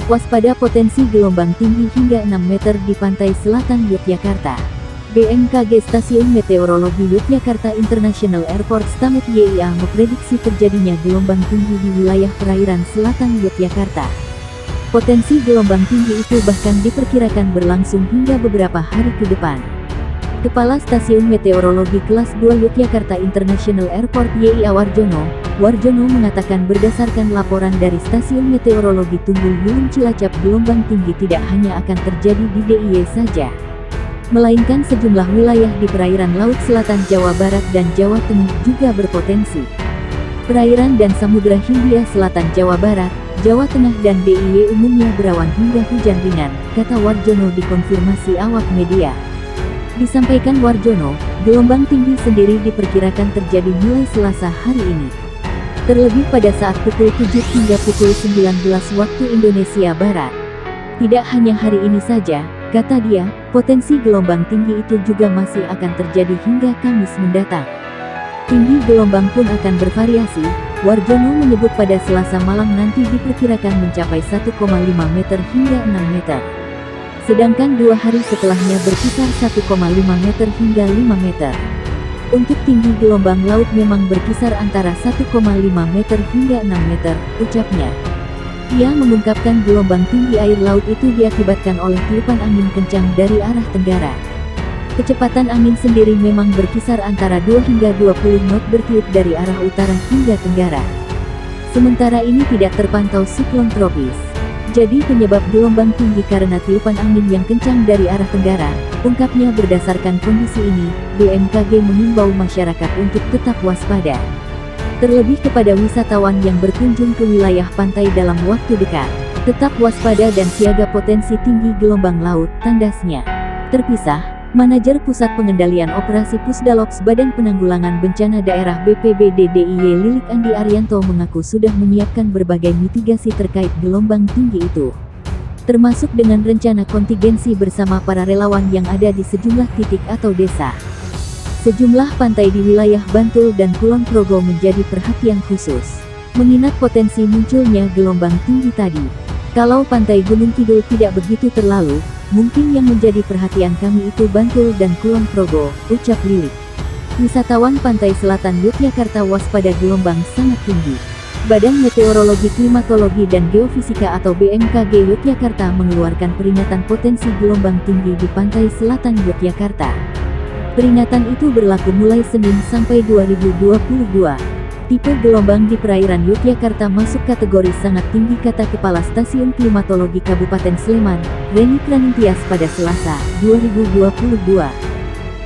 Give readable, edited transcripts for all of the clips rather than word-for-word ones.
Waspada potensi gelombang tinggi hingga 6 meter di pantai selatan Yogyakarta. BMKG Stasiun Meteorologi Yogyakarta International Airport Stamet YIA memprediksi terjadinya gelombang tinggi di wilayah perairan selatan Yogyakarta. Potensi gelombang tinggi itu bahkan diperkirakan berlangsung hingga beberapa hari ke depan. Kepala Stasiun Meteorologi Kelas 2 Yogyakarta International Airport YIA Warjono mengatakan berdasarkan laporan dari Stasiun Meteorologi Tunggul Wulung Cilacap, gelombang tinggi tidak hanya akan terjadi di DIY saja, melainkan sejumlah wilayah di perairan Laut Selatan Jawa Barat dan Jawa Tengah juga berpotensi. Perairan dan Samudra Hindia Selatan Jawa Barat, Jawa Tengah dan DIY umumnya berawan hingga hujan ringan, kata Warjono dikonfirmasi awak media. Disampaikan Warjono, gelombang tinggi sendiri diperkirakan terjadi mulai Selasa hari ini. Terlebih pada saat pukul 7 hingga pukul 19 waktu Indonesia Barat. Tidak hanya hari ini saja, kata dia, potensi gelombang tinggi itu juga masih akan terjadi hingga Kamis mendatang. Tinggi gelombang pun akan bervariasi. Warjono menyebut pada Selasa malam nanti diperkirakan mencapai 1,5 meter hingga 6 meter. Sedangkan 2 hari setelahnya berkisar 1,5 meter hingga 5 meter. Untuk tinggi gelombang laut memang berkisar antara 1,5 meter hingga 6 meter, ucapnya. Ia mengungkapkan gelombang tinggi air laut itu diakibatkan oleh tiupan angin kencang dari arah tenggara. Kecepatan angin sendiri memang berkisar antara 2 hingga 20 knot bertiup dari arah utara hingga tenggara. Sementara ini tidak terpantau siklon tropis. Jadi penyebab gelombang tinggi karena tiupan angin yang kencang dari arah tenggara, ungkapnya. Berdasarkan kondisi ini, BMKG mengimbau masyarakat untuk tetap waspada. Terlebih kepada wisatawan yang berkunjung ke wilayah pantai dalam waktu dekat. Tetap waspada dan siaga potensi tinggi gelombang laut, tandasnya. Terpisah, Manajer Pusat Pengendalian Operasi Pusdalops Badan Penanggulangan Bencana Daerah BPBD DIY Lilik Andi Arianto mengaku sudah menyiapkan berbagai mitigasi terkait gelombang tinggi itu. Termasuk dengan rencana kontingensi bersama para relawan yang ada di sejumlah titik atau desa. Sejumlah pantai di wilayah Bantul dan Kulon Progo menjadi perhatian khusus, mengingat potensi munculnya gelombang tinggi tadi. Kalau pantai Gunung Kidul tidak begitu terlalu, mungkin yang menjadi perhatian kami itu Bantul dan Kulon Progo, ucap Lilik. Wisatawan pantai selatan Yogyakarta waspada gelombang sangat tinggi. Badan Meteorologi Klimatologi dan Geofisika atau BMKG Yogyakarta mengeluarkan peringatan potensi gelombang tinggi di pantai selatan Yogyakarta. Peringatan itu berlaku mulai Senin sampai 2022. Tipe gelombang di perairan Yogyakarta masuk kategori sangat tinggi, kata Kepala Stasiun Klimatologi Kabupaten Sleman, Reni Pranintias pada Selasa, 2022.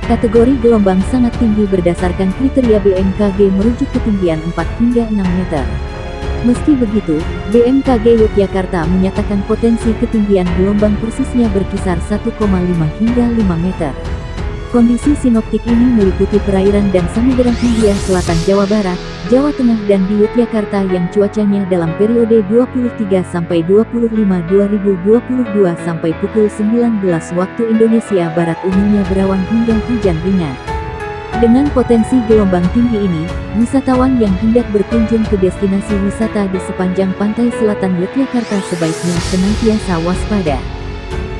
Kategori gelombang sangat tinggi berdasarkan kriteria BMKG merujuk ketinggian 4 hingga 6 meter. Meski begitu, BMKG Yogyakarta menyatakan potensi ketinggian gelombang persisnya berkisar 1,5 hingga 5 meter. Kondisi sinoptik ini meliputi perairan dan Samudra Hindia Selatan Jawa Barat, Jawa Tengah dan di Yogyakarta yang cuacanya dalam periode 23 sampai 25 2022 sampai pukul 19 waktu Indonesia Barat umumnya berawan hingga hujan ringan. Dengan potensi gelombang tinggi ini, wisatawan yang hendak berkunjung ke destinasi wisata di sepanjang pantai selatan Yogyakarta sebaiknya senantiasa waspada.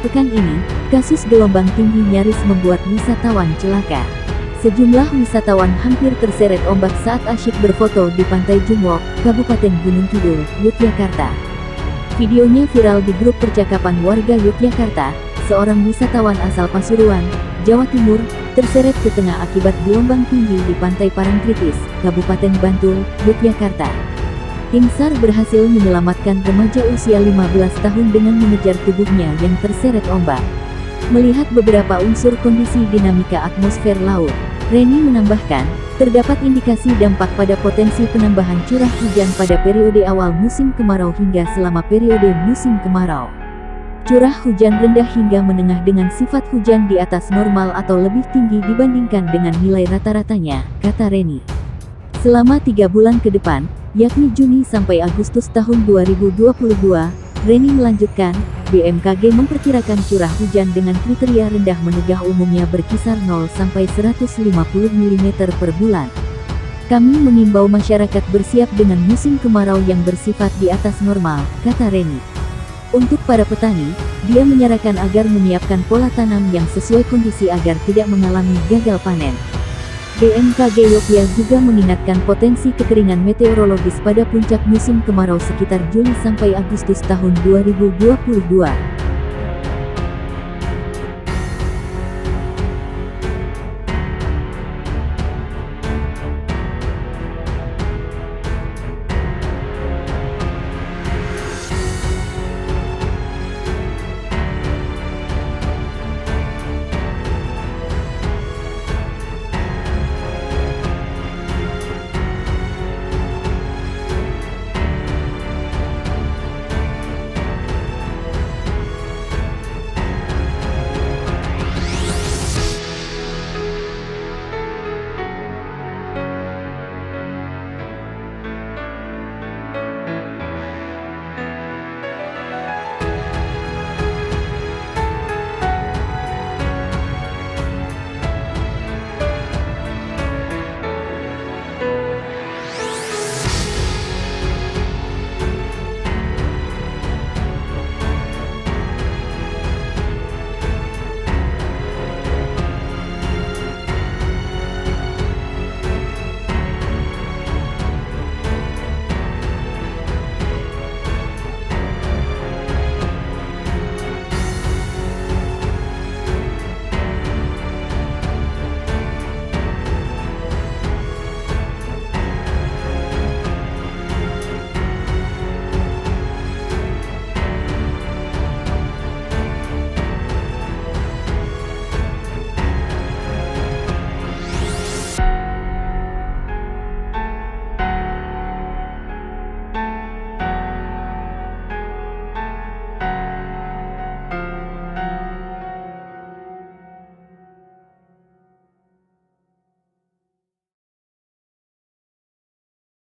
Pekan ini, kasus gelombang tinggi nyaris membuat wisatawan celaka. Sejumlah wisatawan hampir terseret ombak saat asyik berfoto di Pantai Jumwok, Kabupaten Gunung Kidul, Yogyakarta. Videonya viral di grup percakapan warga Yogyakarta. Seorang wisatawan asal Pasuruan, Jawa Timur, terseret ke tengah akibat gelombang tinggi di Pantai Parangtritis, Kabupaten Bantul, Yogyakarta. Tim SAR berhasil menyelamatkan remaja usia 15 tahun dengan mengejar tubuhnya yang terseret ombak. Melihat beberapa unsur kondisi dinamika atmosfer laut, Reni menambahkan, terdapat indikasi dampak pada potensi penambahan curah hujan pada periode awal musim kemarau hingga selama periode musim kemarau. Curah hujan rendah hingga menengah dengan sifat hujan di atas normal atau lebih tinggi dibandingkan dengan nilai rata-ratanya, kata Reni. Selama 3 bulan ke depan, yakni Juni sampai Agustus tahun 2022, Reni melanjutkan, BMKG memperkirakan curah hujan dengan kriteria rendah menengah umumnya berkisar 0 sampai 150 mm per bulan. Kami mengimbau masyarakat bersiap dengan musim kemarau yang bersifat di atas normal, kata Reni. Untuk para petani, dia menyarankan agar menyiapkan pola tanam yang sesuai kondisi agar tidak mengalami gagal panen. BMKG Yogyakarta juga mengingatkan potensi kekeringan meteorologis pada puncak musim kemarau sekitar Juli sampai Agustus tahun 2022.